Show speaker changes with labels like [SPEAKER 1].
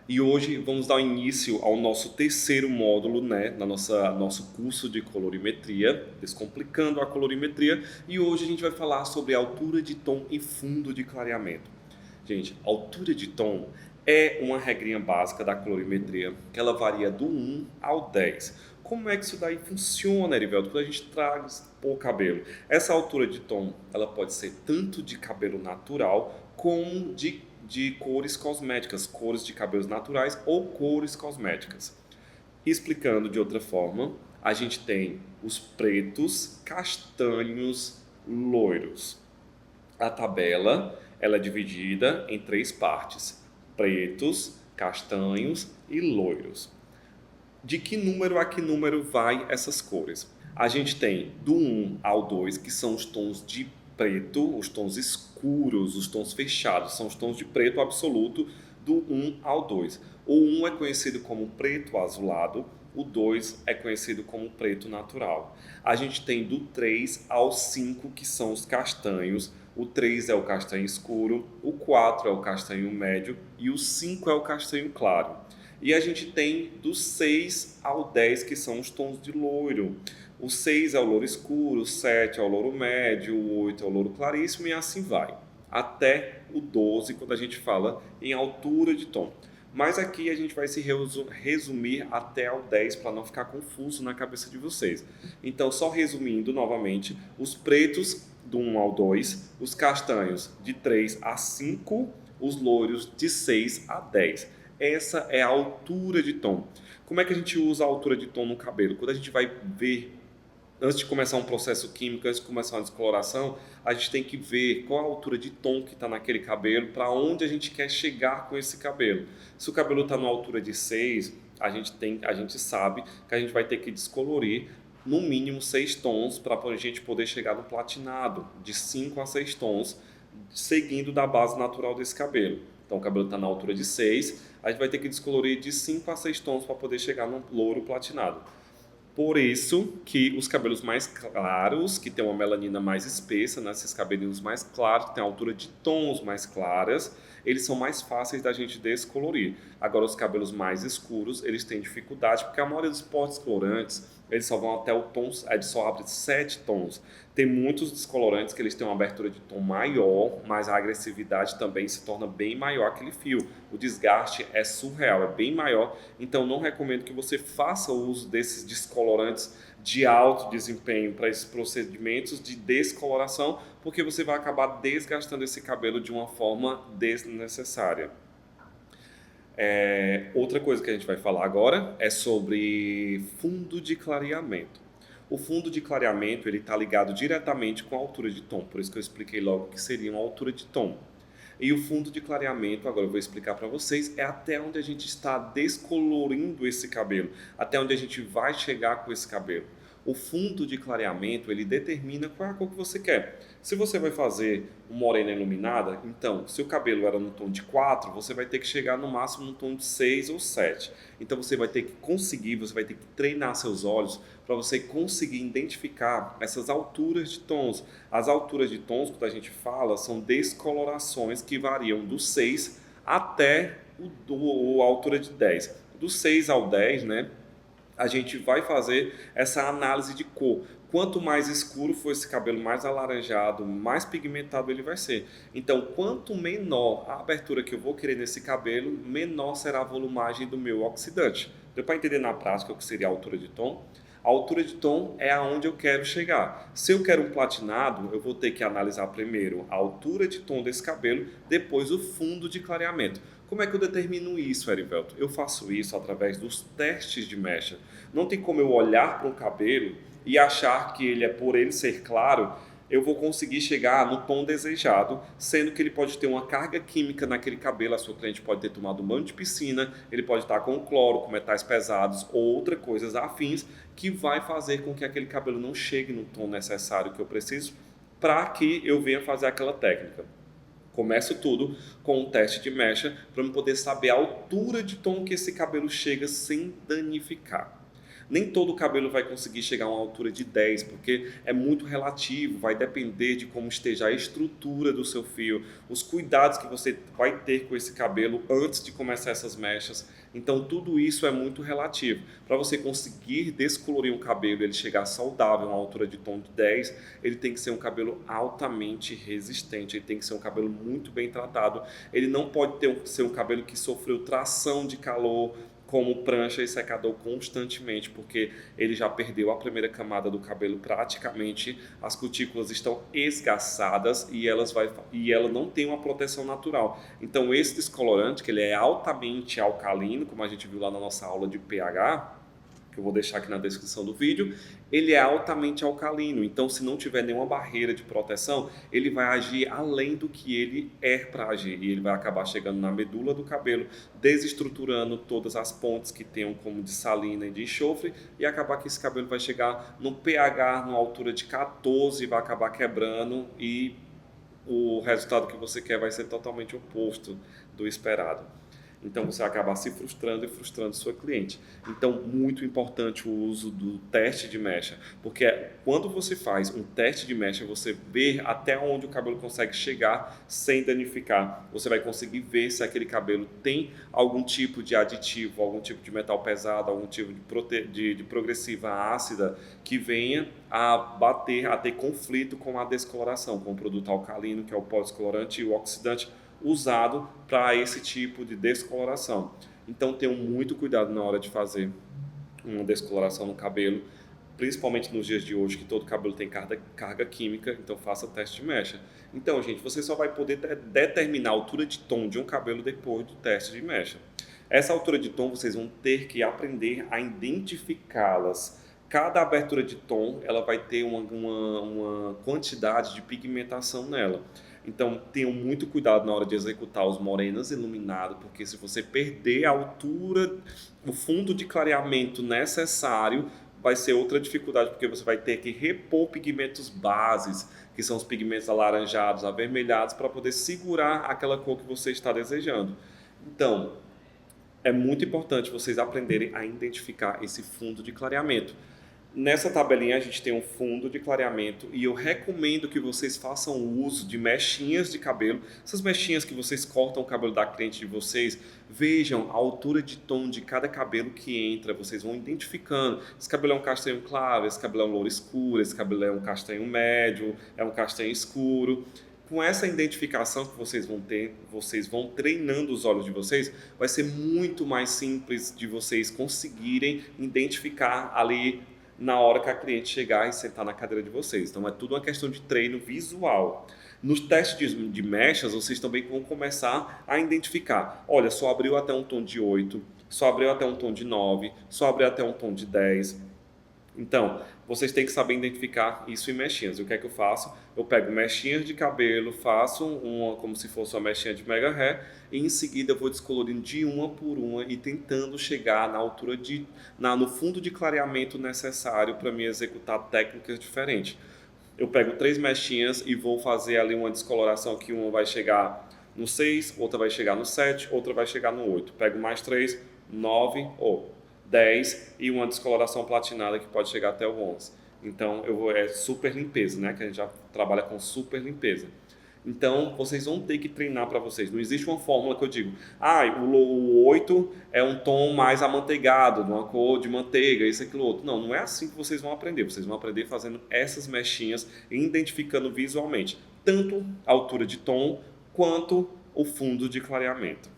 [SPEAKER 1] E hoje vamos dar início ao nosso terceiro módulo, né, nosso curso de colorimetria, Descomplicando a Colorimetria. E hoje a gente vai falar sobre altura de tom e fundo de clareamento. Gente, altura de tom é uma regrinha básica da colorimetria, que ela varia do 1 ao 10. Como é que isso daí funciona, Erivelto, quando a gente traz o cabelo? Essa altura de tom, ela pode ser tanto de cabelo natural como de cores cosméticas, cores de cabelos naturais ou cores cosméticas. Explicando de outra forma, a gente tem os pretos, castanhos, loiros. A tabela ela é dividida em três partes: pretos, castanhos e loiros. De que número a que número vai essas cores? A gente tem do 1 ao 2, que são os tons de preto, os tons escuros, os tons fechados, são os tons de preto absoluto do 1 ao 2. O 1 é conhecido como preto azulado, o 2 é conhecido como preto natural. A gente tem do 3 ao 5, que são os castanhos. O 3 é o castanho escuro, o 4 é o castanho médio e o 5 é o castanho claro. E a gente tem do 6 ao 10, que são os tons de loiro. O 6 é o louro escuro, o 7 é o louro médio, o 8 é o louro claríssimo e assim vai. Até o 12, quando a gente fala em altura de tom. Mas aqui a gente vai se resumir até ao 10 para não ficar confuso na cabeça de vocês. Então, só resumindo novamente, os pretos do 1 ao 2, os castanhos de 3 a 5, os loiros de 6 a 10. Essa é a altura de tom. Como é que a gente usa a altura de tom no cabelo? Quando a gente vai ver, antes de começar um processo químico, antes de começar uma descoloração, a gente tem que ver qual a altura de tom que está naquele cabelo, para onde a gente quer chegar com esse cabelo. Se o cabelo está numa altura de 6, a gente sabe que a gente vai ter que descolorir no mínimo 6 tons para a gente poder chegar no platinado, de 5 a 6 tons, seguindo da base natural desse cabelo. Então o cabelo está na altura de 6, a gente vai ter que descolorir de 5 a 6 tons para poder chegar no louro platinado. Por isso que os cabelos mais claros, que tem uma melanina mais espessa, né, esses cabelinhos mais claros, que tem a altura de tons mais claras, eles são mais fáceis da gente descolorir. Agora, os cabelos mais escuros, eles têm dificuldade, porque a maioria dos potes colorantes, eles só vão até o tom, eles só abrem 7 tons. Tem muitos descolorantes que eles têm uma abertura de tom maior, mas a agressividade também se torna bem maior aquele fio. O desgaste é surreal, é bem maior. Então, não recomendo que você faça uso desses descolorantes de alto desempenho para esses procedimentos de descoloração, porque você vai acabar desgastando esse cabelo de uma forma desnecessária. Outra coisa que a gente vai falar agora é sobre fundo de clareamento. O fundo de clareamento ele está ligado diretamente com a altura de tom, por isso que eu expliquei logo que seria uma altura de tom. E o fundo de clareamento, agora eu vou explicar para vocês, é até onde a gente está descolorindo esse cabelo, até onde a gente vai chegar com esse cabelo. O fundo de clareamento, ele determina qual é a cor que você quer. Se você vai fazer uma morena iluminada, então, se o cabelo era no tom de 4, você vai ter que chegar no máximo no tom de 6 ou 7. Então, você vai ter que conseguir, você vai ter que treinar seus olhos para você conseguir identificar essas alturas de tons. As alturas de tons, quando a gente fala, são descolorações que variam do 6 até a altura de 10. Do 6 ao 10, né? A gente vai fazer essa análise de cor. Quanto mais escuro for esse cabelo, mais alaranjado, mais pigmentado ele vai ser. Então, quanto menor a abertura que eu vou querer nesse cabelo, menor será a volumagem do meu oxidante. Deu para entender na prática o que seria a altura de tom? A altura de tom é aonde eu quero chegar. Se eu quero um platinado, eu vou ter que analisar primeiro a altura de tom desse cabelo, depois o fundo de clareamento. Como é que eu determino isso, Erivelto? Eu faço isso através dos testes de mecha. Não tem como eu olhar para um cabelo e achar que ele por ele ser claro, eu vou conseguir chegar no tom desejado, sendo que ele pode ter uma carga química naquele cabelo, a sua cliente pode ter tomado um banho de piscina, ele pode estar com cloro, com metais pesados ou outras coisas afins, que vai fazer com que aquele cabelo não chegue no tom necessário que eu preciso para que eu venha fazer aquela técnica. Começo tudo com um teste de mecha para eu poder saber a altura de tom que esse cabelo chega sem danificar. Nem todo cabelo vai conseguir chegar a uma altura de 10, porque é muito relativo, vai depender de como esteja a estrutura do seu fio, os cuidados que você vai ter com esse cabelo antes de começar essas mechas. Então tudo isso é muito relativo. Para você conseguir descolorir um cabelo e ele chegar saudável a uma altura de tom de 10, ele tem que ser um cabelo altamente resistente, ele tem que ser um cabelo muito bem tratado. Ele não pode ser um cabelo que sofreu tração de calor, como prancha e secador constantemente, porque ele já perdeu a primeira camada do cabelo praticamente, as cutículas estão esgaçadas e ela não tem uma proteção natural. Então esse descolorante, que ele é altamente alcalino, como a gente viu lá na nossa aula de pH, que eu vou deixar aqui na descrição do vídeo, ele é altamente alcalino, então se não tiver nenhuma barreira de proteção, ele vai agir além do que ele é para agir, e ele vai acabar chegando na medula do cabelo, desestruturando todas as pontes que tenham como de salina e de enxofre, e acabar que esse cabelo vai chegar no pH, numa altura de 14, vai acabar quebrando, e o resultado que você quer vai ser totalmente oposto do esperado. Então você vai acabar se frustrando e frustrando sua cliente. Então, muito importante o uso do teste de mecha, porque quando você faz um teste de mecha, você vê até onde o cabelo consegue chegar sem danificar. Você vai conseguir ver se aquele cabelo tem algum tipo de aditivo, algum tipo de metal pesado, algum tipo de progressiva ácida que venha a ter conflito com a descoloração, com o produto alcalino, que é o pós-descolorante, e o oxidante usado para esse tipo de descoloração. Então tenham muito cuidado na hora de fazer uma descoloração no cabelo, principalmente nos dias de hoje, que todo cabelo tem carga química, então faça teste de mecha. Então, gente, você só vai poder determinar a altura de tom de um cabelo depois do teste de mecha. Essa altura de tom vocês vão ter que aprender a identificá-las. Cada abertura de tom ela vai ter uma quantidade de pigmentação nela. Então, tenham muito cuidado na hora de executar os morenos iluminados, porque se você perder a altura, o fundo de clareamento necessário, vai ser outra dificuldade, porque você vai ter que repor pigmentos bases, que são os pigmentos alaranjados, avermelhados, para poder segurar aquela cor que você está desejando. Então, é muito importante vocês aprenderem a identificar esse fundo de clareamento. Nessa tabelinha a gente tem um fundo de clareamento e eu recomendo que vocês façam uso de mechinhas de cabelo. Essas mechinhas que vocês cortam o cabelo da cliente de vocês, vejam a altura de tom de cada cabelo que entra, vocês vão identificando. Esse cabelo é um castanho claro, esse cabelo é um louro escuro, esse cabelo é um castanho médio, é um castanho escuro. Com essa identificação que vocês vão ter, vocês vão treinando os olhos de vocês, vai ser muito mais simples de vocês conseguirem identificar ali na hora que a cliente chegar e sentar na cadeira de vocês. Então é tudo uma questão de treino visual. Nos testes de mechas, vocês também vão começar a identificar. Olha, só abriu até um tom de 8, só abriu até um tom de 9, só abriu até um tom de 10. Então, vocês têm que saber identificar isso em mechinhas. E o que é que eu faço? Eu pego mechinhas de cabelo, faço uma como se fosse uma mechinha de mega hair e em seguida eu vou descolorindo de uma por uma e tentando chegar na altura no fundo de clareamento necessário para me executar técnicas diferentes. Eu pego 3 mechinhas e vou fazer ali uma descoloração que uma vai chegar no 6, outra vai chegar no 7, outra vai chegar no 8. Pego mais 3, 9 ou 10 e uma descoloração platinada que pode chegar até o 11. Então, é super limpeza, né? Que a gente já trabalha com super limpeza. Então, vocês vão ter que treinar para vocês. Não existe uma fórmula que eu digo, o 8 é um tom mais amanteigado, de uma cor de manteiga, isso, aquilo, outro. Não, não é assim que vocês vão aprender. Vocês vão aprender fazendo essas mechinhas e identificando visualmente tanto a altura de tom quanto o fundo de clareamento.